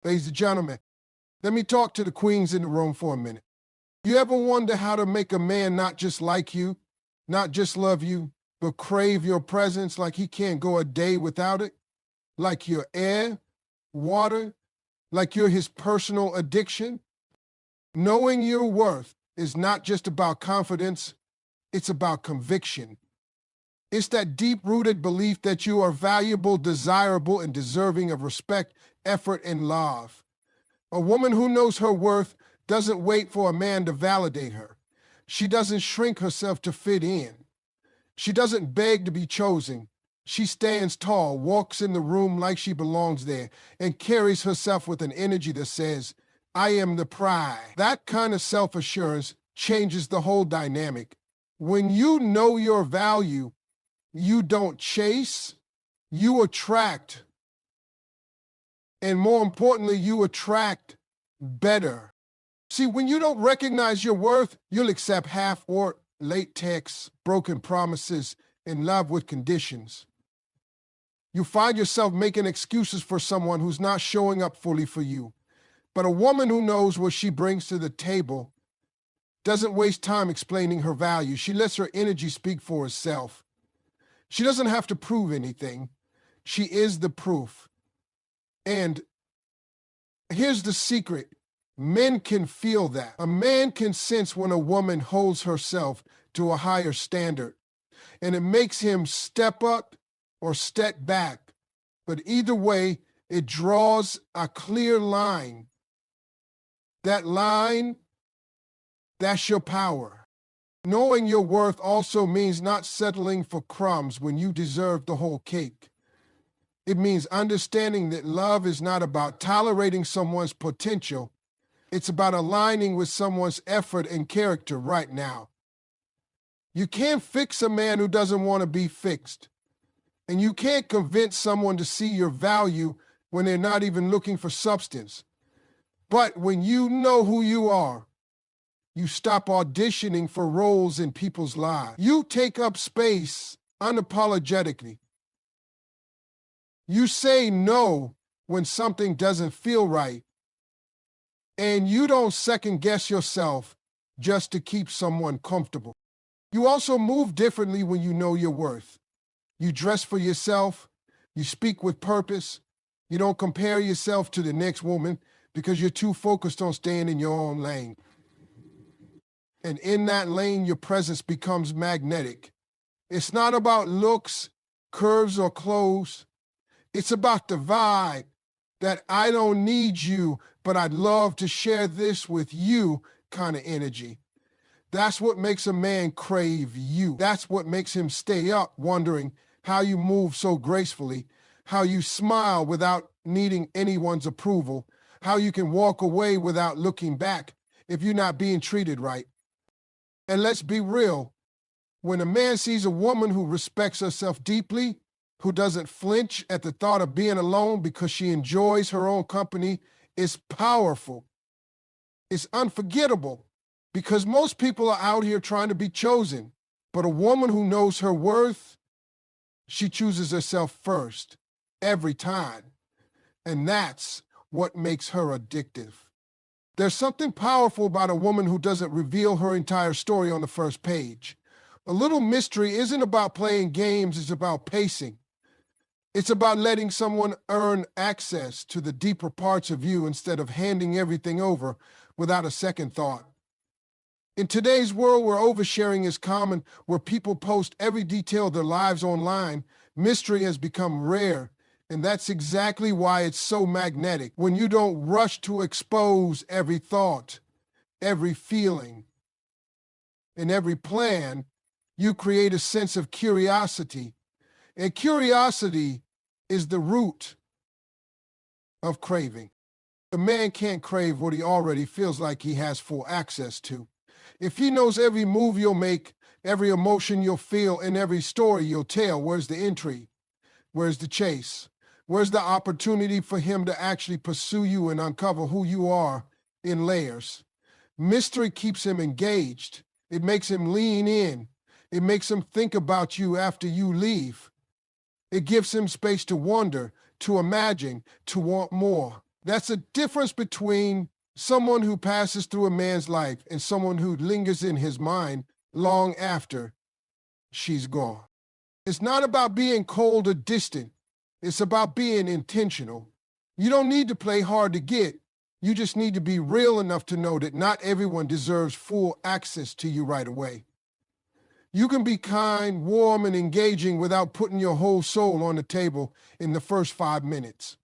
Ladies and gentlemen, let me talk to the queens in the room for a minute. You ever wonder how to make a man not just like you, not just love you, but crave your presence like he can't go a day without it? Like your air, water, like you're his personal addiction? Knowing your worth is not just about confidence, it's about conviction. It's that deep-rooted belief that you are valuable, desirable, and deserving of respect, effort, and love. A woman who knows her worth doesn't wait for a man to validate her. She doesn't shrink herself to fit in. She doesn't beg to be chosen. She stands tall, walks in the room like she belongs there, and carries herself with an energy that says, I am the prize. That kind of self-assurance changes the whole dynamic. When you know your value, you don't chase, you attract. And more importantly, you attract better. See, when you don't recognize your worth, you'll accept half or late texts, broken promises, and love with conditions. You find yourself making excuses for someone who's not showing up fully for you. But a woman who knows what she brings to the table doesn't waste time explaining her value. She lets her energy speak for herself. She doesn't have to prove anything. She is the proof. And here's the secret. Men can feel that. A man can sense when a woman holds herself to a higher standard, and it makes him step up or step back. But either way, it draws a clear line. That line, that's your power. Knowing your worth also means not settling for crumbs when you deserve the whole cake. It means understanding that love is not about tolerating someone's potential. It's about aligning with someone's effort and character right now. You can't fix a man who doesn't want to be fixed. And you can't convince someone to see your value when they're not even looking for substance. But when you know who you are, you stop auditioning for roles in people's lives. You take up space unapologetically. You say no when something doesn't feel right. And you don't second guess yourself just to keep someone comfortable. You also move differently when you know your worth. You dress for yourself. You speak with purpose. You don't compare yourself to the next woman because you're too focused on staying in your own lane. And in that lane, your presence becomes magnetic. It's not about looks, curves, or clothes. It's about the vibe that I don't need you, but I'd love to share this with you kind of energy. That's what makes a man crave you. That's what makes him stay up wondering how you move so gracefully, how you smile without needing anyone's approval, how you can walk away without looking back if you're not being treated right. And let's be real, when a man sees a woman who respects herself deeply, who doesn't flinch at the thought of being alone because she enjoys her own company, it's powerful. It's unforgettable because most people are out here trying to be chosen. But a woman who knows her worth, she chooses herself first, every time. And that's what makes her addictive. There's something powerful about a woman who doesn't reveal her entire story on the first page. A little mystery isn't about playing games, it's about pacing. It's about letting someone earn access to the deeper parts of you instead of handing everything over without a second thought. In today's world where oversharing is common, where people post every detail of their lives online, mystery has become rare. And that's exactly why it's so magnetic. When you don't rush to expose every thought, every feeling, and every plan, you create a sense of curiosity. And curiosity is the root of craving. A man can't crave what he already feels like he has full access to. If he knows every move you'll make, every emotion you'll feel, and every story you'll tell, where's the intrigue? Where's the chase? Where's the opportunity for him to actually pursue you and uncover who you are in layers? Mystery keeps him engaged. It makes him lean in. It makes him think about you after you leave. It gives him space to wonder, to imagine, to want more. That's a difference between someone who passes through a man's life and someone who lingers in his mind long after she's gone. It's not about being cold or distant. It's about being intentional. You don't need to play hard to get. You just need to be real enough to know that not everyone deserves full access to you right away. You can be kind, warm, and engaging without putting your whole soul on the table in the first 5 minutes.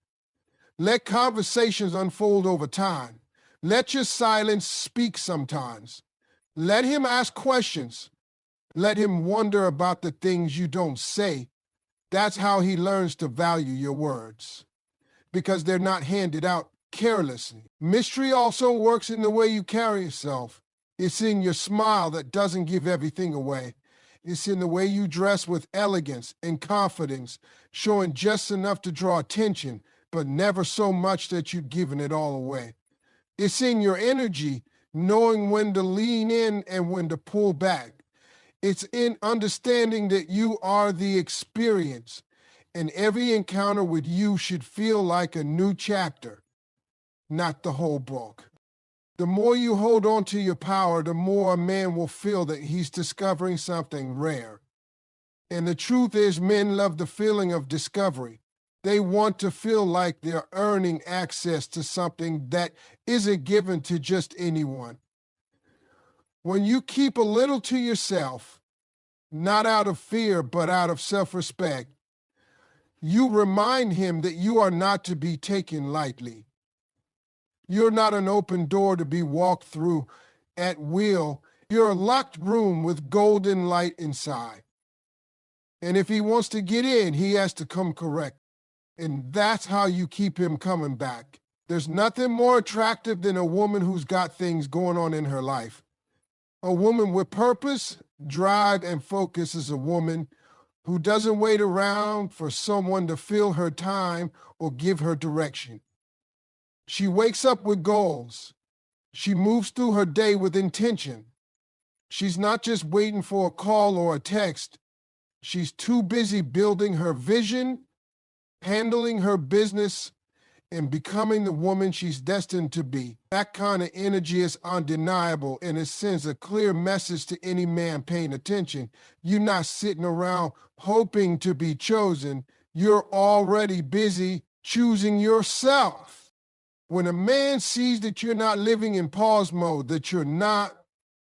Let conversations unfold over time. Let your silence speak sometimes. Let him ask questions. Let him wonder about the things you don't say. That's how he learns to value your words, because they're not handed out carelessly. Mystery also works in the way you carry yourself. It's in your smile that doesn't give everything away. It's in the way you dress with elegance and confidence, showing just enough to draw attention, but never so much that you've given it all away. It's in your energy, knowing when to lean in and when to pull back. It's in understanding that you are the experience, and every encounter with you should feel like a new chapter, not the whole book. The more you hold on to your power, the more a man will feel that he's discovering something rare. And the truth is, men love the feeling of discovery. They want to feel like they're earning access to something that isn't given to just anyone. When you keep a little to yourself, not out of fear, but out of self-respect, you remind him that you are not to be taken lightly. You're not an open door to be walked through at will. You're a locked room with golden light inside. And if he wants to get in, he has to come correct. And that's how you keep him coming back. There's nothing more attractive than a woman who's got things going on in her life. A woman with purpose, drive, and focus is a woman who doesn't wait around for someone to fill her time or give her direction. She wakes up with goals. She moves through her day with intention. She's not just waiting for a call or a text. She's too busy building her vision, handling her business, and becoming the woman she's destined to be. That kind of energy is undeniable, and it sends a clear message to any man paying attention. You're not sitting around hoping to be chosen. You're already busy choosing yourself. When a man sees that you're not living in pause mode, that you're not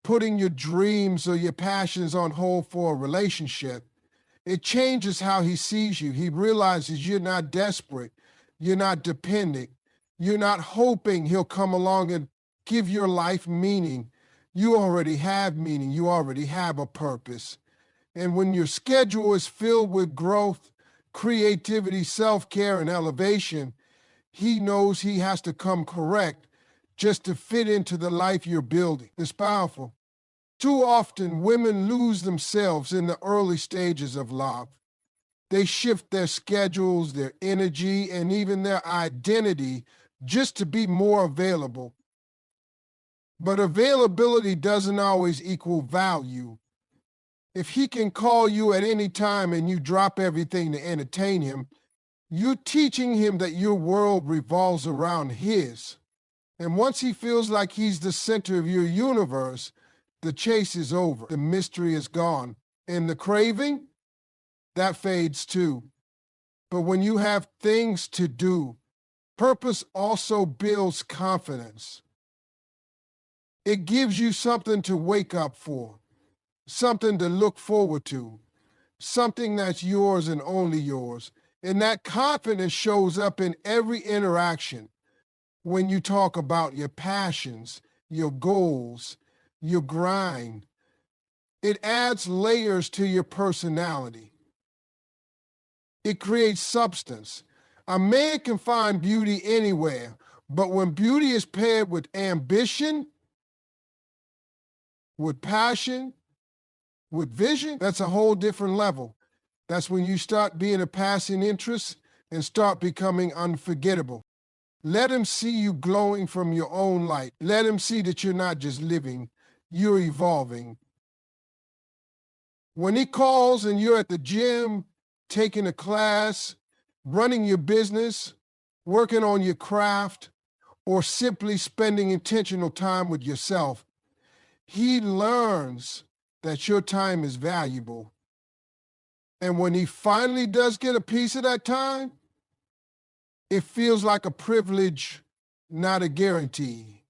putting your dreams or your passions on hold for a relationship, it changes how he sees you. He realizes you're not desperate. You're not dependent. You're not hoping he'll come along and give your life meaning. You already have meaning. You already have a purpose. And when your schedule is filled with growth, creativity, self-care, and elevation, he knows he has to come correct just to fit into the life you're building. It's powerful. Too often, women lose themselves in the early stages of love. They shift their schedules, their energy, and even their identity just to be more available. But availability doesn't always equal value. If he can call you at any time and you drop everything to entertain him, you're teaching him that your world revolves around his. And once he feels like he's the center of your universe, the chase is over. The mystery is gone. And the craving, that fades too. But when you have things to do, purpose also builds confidence. It gives you something to wake up for, something to look forward to, something that's yours and only yours. And that confidence shows up in every interaction. When you talk about your passions, your goals, your grind, it adds layers to your personality. It creates substance. A man can find beauty anywhere, but when beauty is paired with ambition, with passion, with vision, that's a whole different level. That's when you start being a passing interest and start becoming unforgettable. Let him see you glowing from your own light. Let him see that you're not just living, you're evolving. When he calls and you're at the gym, taking a class, running your business, working on your craft, or simply spending intentional time with yourself, he learns that your time is valuable. And when he finally does get a piece of that time, it feels like a privilege, not a guarantee.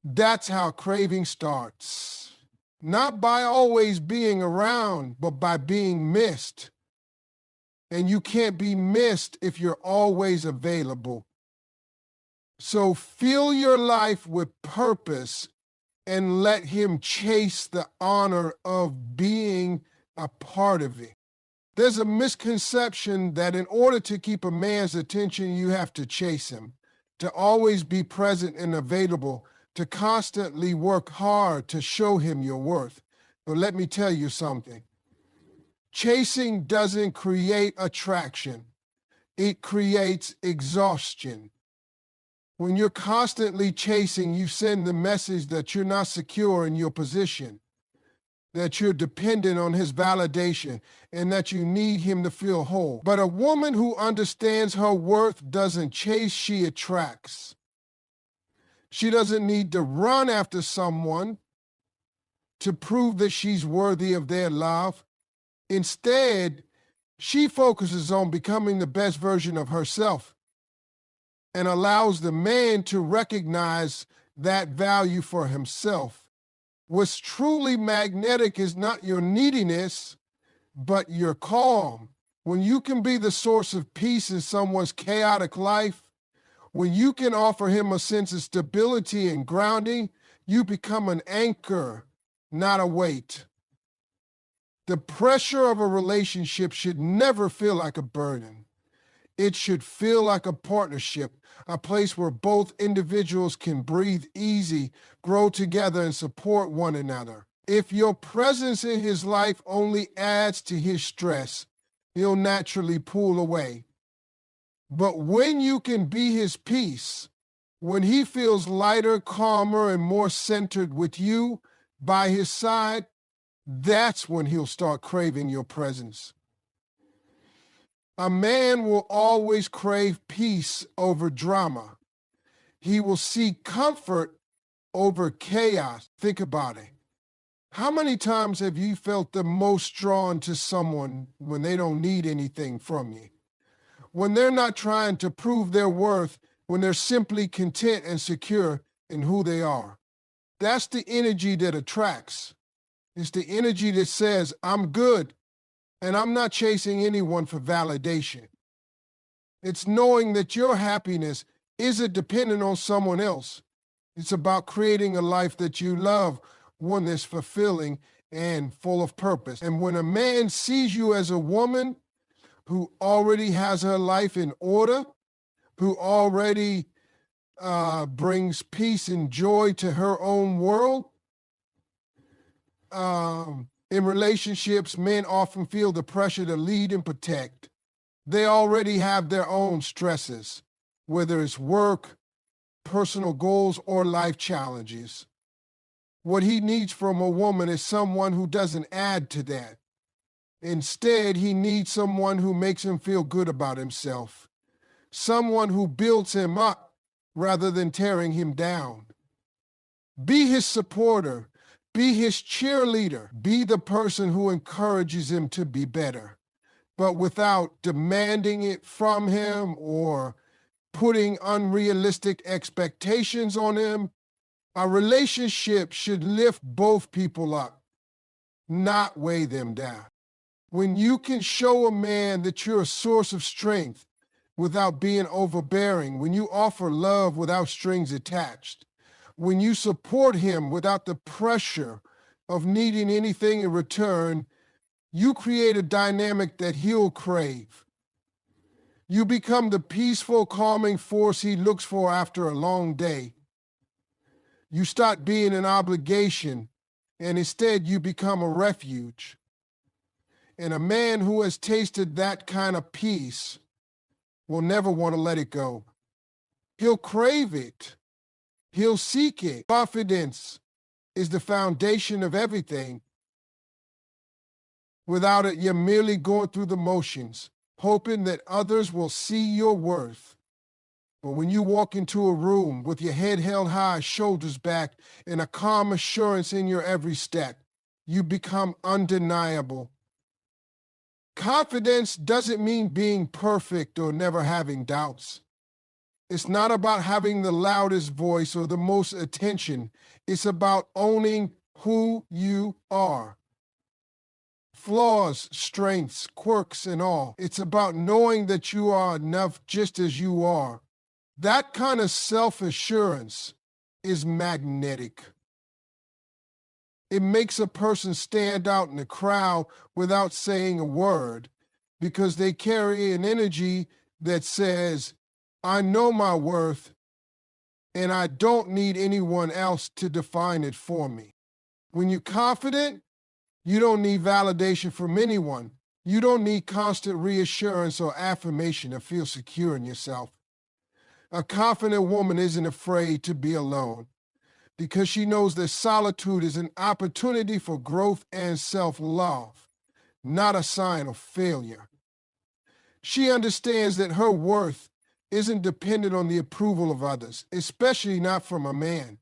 That's how craving starts. Not by always being around, but by being missed. And you can't be missed if you're always available. So fill your life with purpose and let him chase the honor of being a part of it. There's a misconception that in order to keep a man's attention, you have to chase him, to always be present and available, to constantly work hard to show him your worth. But let me tell you something. Chasing doesn't create attraction. It creates exhaustion. When you're constantly chasing, you send the message that you're not secure in your position, that you're dependent on his validation, and that you need him to feel whole. But a woman who understands her worth doesn't chase, she attracts. She doesn't need to run after someone to prove that she's worthy of their love. Instead, she focuses on becoming the best version of herself and allows the man to recognize that value for himself. What's truly magnetic is not your neediness, but your calm. When you can be the source of peace in someone's chaotic life, when you can offer him a sense of stability and grounding, you become an anchor, not a weight. The pressure of a relationship should never feel like a burden. It should feel like a partnership, a place where both individuals can breathe easy, grow together, and support one another. If your presence in his life only adds to his stress, he'll naturally pull away. But when you can be his peace, when he feels lighter, calmer, and more centered with you by his side, that's when he'll start craving your presence. A man will always crave peace over drama. He will seek comfort over chaos. Think about it. How many times have you felt the most drawn to someone when they don't need anything from you? When they're not trying to prove their worth, when they're simply content and secure in who they are. That's the energy that attracts. It's the energy that says, I'm good, and I'm not chasing anyone for validation. It's knowing that your happiness isn't dependent on someone else. It's about creating a life that you love, one that's fulfilling and full of purpose. And when a man sees you as a woman who already has her life in order, who already brings peace and joy to her own world, in relationships, men often feel the pressure to lead and protect. They already have their own stresses, whether it's work, personal goals, or life challenges. What he needs from a woman is someone who doesn't add to that. Instead, he needs someone who makes him feel good about himself, someone who builds him up rather than tearing him down. Be his supporter. Be his cheerleader. Be the person who encourages him to be better, but without demanding it from him or putting unrealistic expectations on him. A relationship should lift both people up, not weigh them down. When you can show a man that you're a source of strength without being overbearing, when you offer love without strings attached, when you support him without the pressure of needing anything in return, you create a dynamic that he'll crave. You become the peaceful, calming force he looks for after a long day. You start being an obligation, and instead you become a refuge. And a man who has tasted that kind of peace will never want to let it go. He'll crave it. He'll seek it. Confidence is the foundation of everything. Without it, you're merely going through the motions, hoping that others will see your worth. But when you walk into a room with your head held high, shoulders back, and a calm assurance in your every step, you become undeniable. Confidence doesn't mean being perfect or never having doubts. It's not about having the loudest voice or the most attention. It's about owning who you are. Flaws, strengths, quirks, and all. It's about knowing that you are enough just as you are. That kind of self-assurance is magnetic. It makes a person stand out in the crowd without saying a word because they carry an energy that says, I know my worth and I don't need anyone else to define it for me. When you're confident, you don't need validation from anyone. You don't need constant reassurance or affirmation to feel secure in yourself. A confident woman isn't afraid to be alone because she knows that solitude is an opportunity for growth and self-love, not a sign of failure. She understands that her worth isn't dependent on the approval of others, especially not from a man.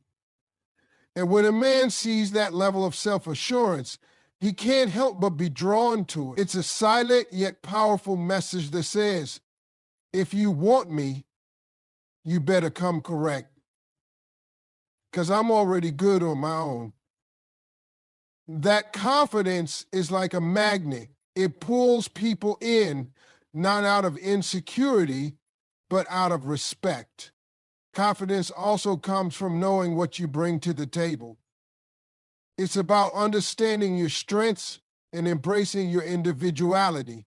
And when a man sees that level of self-assurance, he can't help but be drawn to it. It's a silent yet powerful message that says, if you want me, you better come correct, because I'm already good on my own. That confidence is like a magnet. It pulls people in, not out of insecurity, but out of respect. Confidence also comes from knowing what you bring to the table. It's about understanding your strengths and embracing your individuality.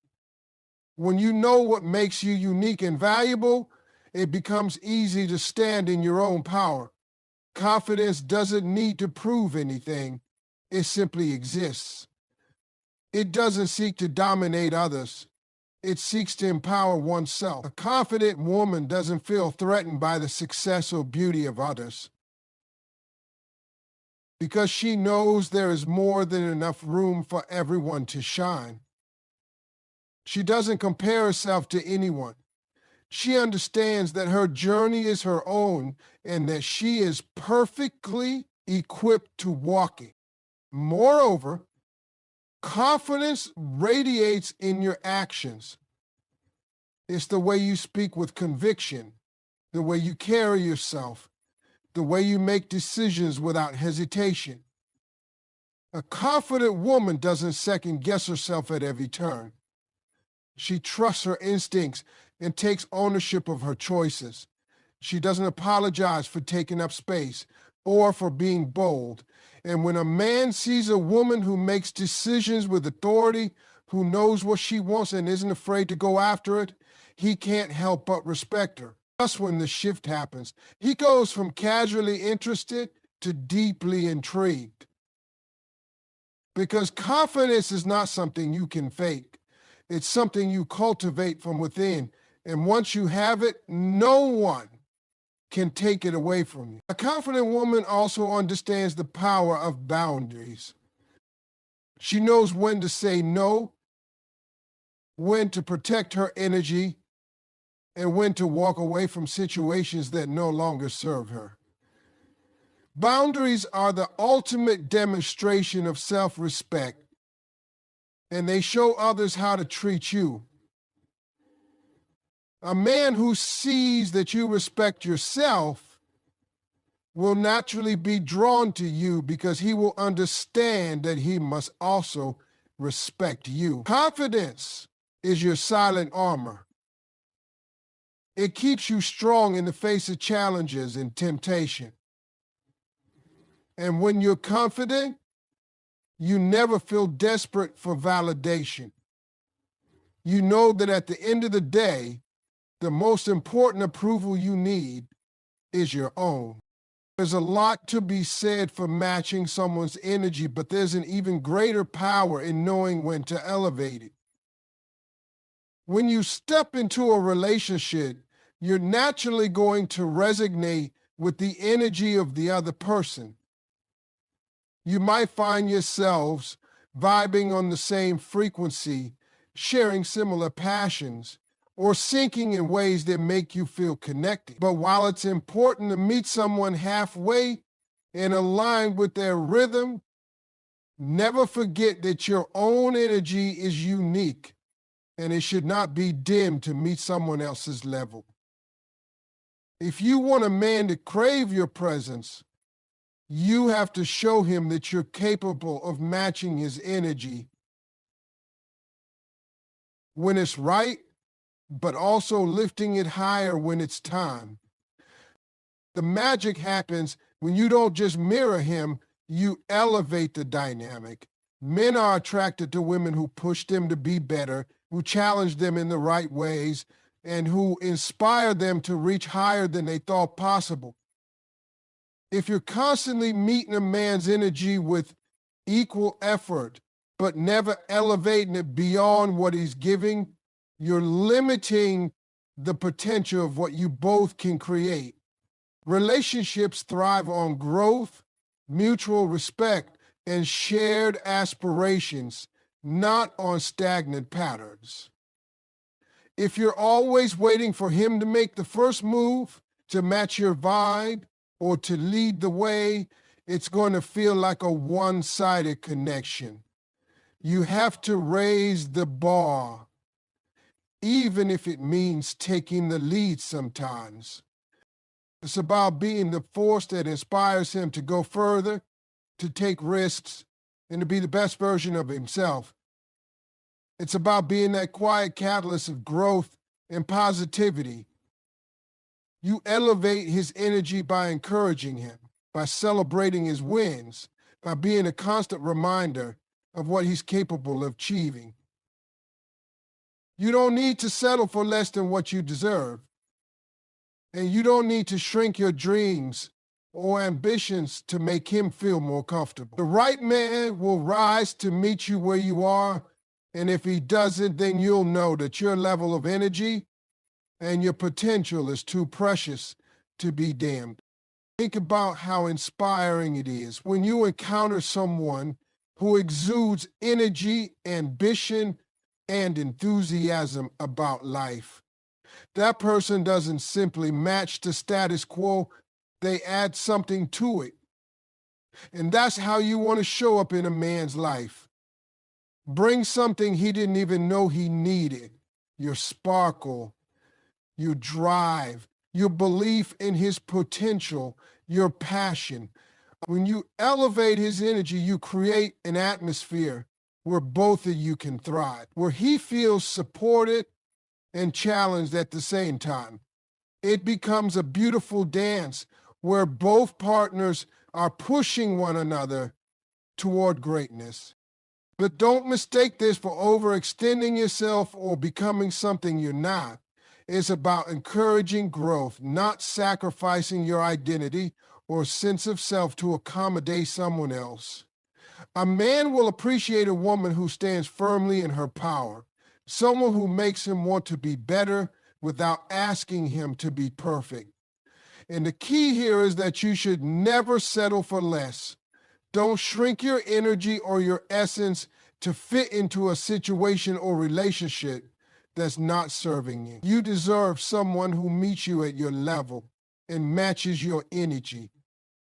When you know what makes you unique and valuable, it becomes easy to stand in your own power. Confidence doesn't need to prove anything. It simply exists. It doesn't seek to dominate others. It seeks to empower oneself. A confident woman doesn't feel threatened by the success or beauty of others because she knows there is more than enough room for everyone to shine. She doesn't compare herself to anyone. She understands that her journey is her own and that she is perfectly equipped to walk it. Moreover, confidence radiates in your actions. It's the way you speak with conviction, the way you carry yourself, the way you make decisions without hesitation. A confident woman doesn't second guess herself at every turn. She trusts her instincts and takes ownership of her choices. She doesn't apologize for taking up space or for being bold. And when a man sees a woman who makes decisions with authority, who knows what she wants and isn't afraid to go after it, he can't help but respect her. That's when the shift happens. He goes from casually interested to deeply intrigued. Because confidence is not something you can fake. It's something you cultivate from within. And once you have it, no one can take it away from you. A confident woman also understands the power of boundaries. She knows when to say no, when to protect her energy, and when to walk away from situations that no longer serve her. Boundaries are the ultimate demonstration of self-respect, and they show others how to treat you. A man who sees that you respect yourself will naturally be drawn to you because he will understand that he must also respect you. Confidence is your silent armor. It keeps you strong in the face of challenges and temptation. And when you're confident, you never feel desperate for validation. You know that at the end of the day, the most important approval you need is your own. There's a lot to be said for matching someone's energy, but there's an even greater power in knowing when to elevate it. When you step into a relationship, you're naturally going to resonate with the energy of the other person. You might find yourselves vibing on the same frequency, sharing similar passions, or sinking in ways that make you feel connected. But while it's important to meet someone halfway and align with their rhythm, never forget that your own energy is unique and it should not be dimmed to meet someone else's level. If you want a man to crave your presence, you have to show him that you're capable of matching his energy when it's right, but also lifting it higher when it's time. The magic happens when you don't just mirror him, you elevate the dynamic. Men are attracted to women who push them to be better, who challenge them in the right ways, and who inspire them to reach higher than they thought possible. If you're constantly meeting a man's energy with equal effort, but never elevating it beyond what he's giving, you're limiting the potential of what you both can create. Relationships thrive on growth, mutual respect, and shared aspirations, not on stagnant patterns. If you're always waiting for him to make the first move, to match your vibe, or to lead the way, it's going to feel like a one-sided connection. You have to raise the bar, even if it means taking the lead sometimes. It's about being the force that inspires him to go further, to take risks, and to be the best version of himself. It's about being that quiet catalyst of growth and positivity. You elevate his energy by encouraging him, by celebrating his wins, by being a constant reminder of what he's capable of achieving. You don't need to settle for less than what you deserve. And you don't need to shrink your dreams or ambitions to make him feel more comfortable. The right man will rise to meet you where you are, and if he doesn't, then you'll know that your level of energy and your potential is too precious to be dimmed. Think about how inspiring it is when you encounter someone who exudes energy, ambition, and enthusiasm about life. That person doesn't simply match the status quo, they add something to it. And that's how you want to show up in a man's life. Bring something he didn't even know he needed. Your sparkle, your drive, your belief in his potential, your passion. When you elevate his energy, you create an atmosphere where both of you can thrive, where he feels supported and challenged at the same time. It becomes a beautiful dance where both partners are pushing one another toward greatness. But don't mistake this for overextending yourself or becoming something you're not. It's about encouraging growth, not sacrificing your identity or sense of self to accommodate someone else. A man will appreciate a woman who stands firmly in her power, someone who makes him want to be better without asking him to be perfect. And the key here is that you should never settle for less. Don't shrink your energy or your essence to fit into a situation or relationship that's not serving you. You deserve someone who meets you at your level and matches your energy.